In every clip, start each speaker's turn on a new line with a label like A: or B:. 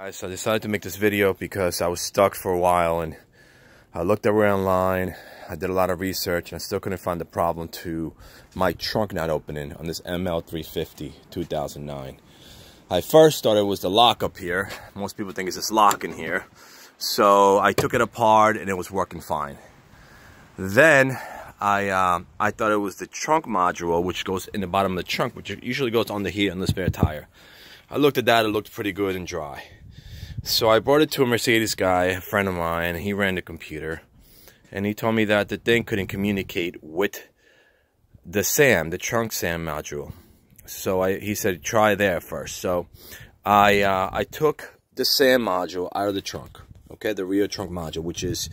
A: Alright, so I decided to make this video because I was stuck for a while and I looked everywhere online. I did a lot of research and I still couldn't find the problem to my trunk not opening on this ML350 2009. I first thought it was the lock up here. Most people think it's this lock in here. So I took it apart and it was working fine. Then I thought it was the trunk module, which goes in the bottom of the trunk, which usually goes under here on the spare tire. I looked at that, it looked pretty good and dry. So I brought it to a Mercedes guy, a friend of mine, and he ran the computer. And he told me that the thing couldn't communicate with the SAM, the trunk SAM module. So he said, try there first. So I took the SAM module out of the trunk, okay, the rear trunk module, which is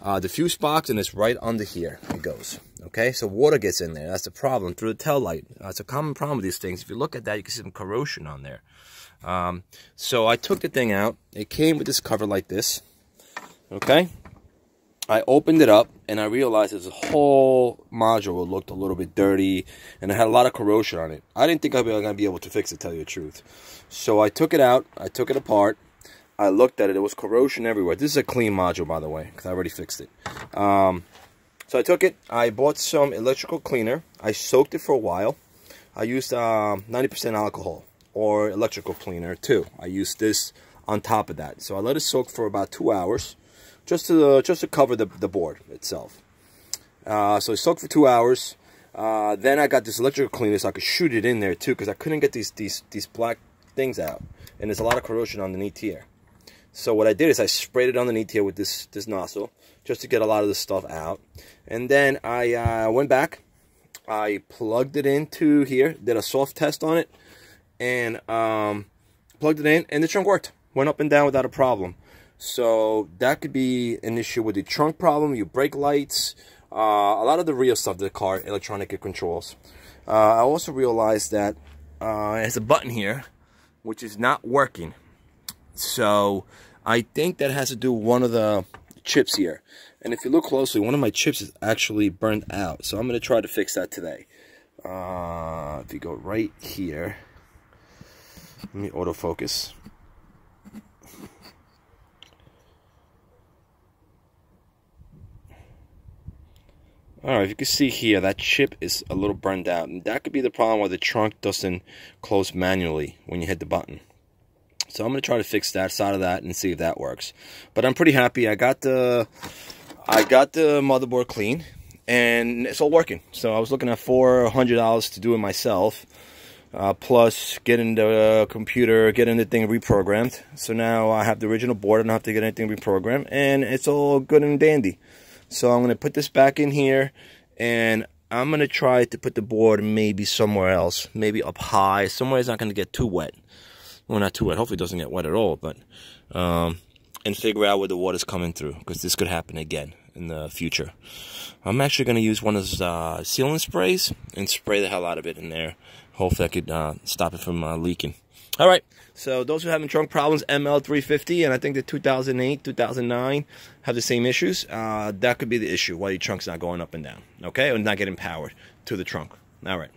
A: the fuse box, and it's right under here. It goes, okay? So water gets in there. That's the problem through the tail light. It's a common problem with these things. If you look at that, you can see some corrosion on there. So I took the thing out. It came with this cover like this, okay? I opened it up and I realized there's a whole module that looked a little bit dirty and it had a lot of corrosion on it. I didn't think I'd be going to be able to fix it, to tell you the truth. So I took it out, I took it apart, I looked at it, there was corrosion everywhere. This is a clean module, by the way, because I already fixed it. So I took it, I bought some electrical cleaner, I soaked it for a while. I used 90% alcohol or electrical cleaner too. I used this on top of that. So I let it soak for about 2 hours. Just to cover the board itself. So it soaked for 2 hours. Then I got this electrical cleaner so I could shoot it in there too, because I couldn't get these black things out, and there's a lot of corrosion underneath here. So what I did is I sprayed it underneath here with this nozzle just to get a lot of the stuff out. And then I went back, I plugged it into here, did a soft test on it, and plugged it in, and the trunk worked. Went up and down without a problem. So that could be an issue with the trunk problem, your brake lights, a lot of the real stuff, the car, electronic controls. I also realized that it has a button here, which is not working. So I think that has to do with one of the chips here. And if you look closely, one of my chips is actually burned out. So I'm going to try to fix that today. If you go right here, let me autofocus. Alright, you can see here, that chip is a little burned out. And that could be the problem why the trunk doesn't close manually when you hit the button. So I'm going to try to fix that side of that and see if that works. But I'm pretty happy. I got the motherboard clean, and it's all working. So I was looking at $400 to do it myself. Plus getting the computer, getting the thing reprogrammed. So now I have the original board. I don't have to get anything reprogrammed. And it's all good and dandy. So I'm going to put this back in here, and I'm going to try to put the board maybe somewhere else, maybe up high, somewhere it's not going to get too wet. Well, not too wet. Hopefully it doesn't get wet at all, but and figure out where the water's coming through, because this could happen again in the future. I'm actually going to use one of those sealant sprays and spray the hell out of it in there. Hopefully I could stop it from leaking. All right, so those who are having trunk problems, ML350, and I think the 2008, 2009 have the same issues. That could be the issue, why your trunk's not going up and down, okay? Or not getting powered to the trunk. All right.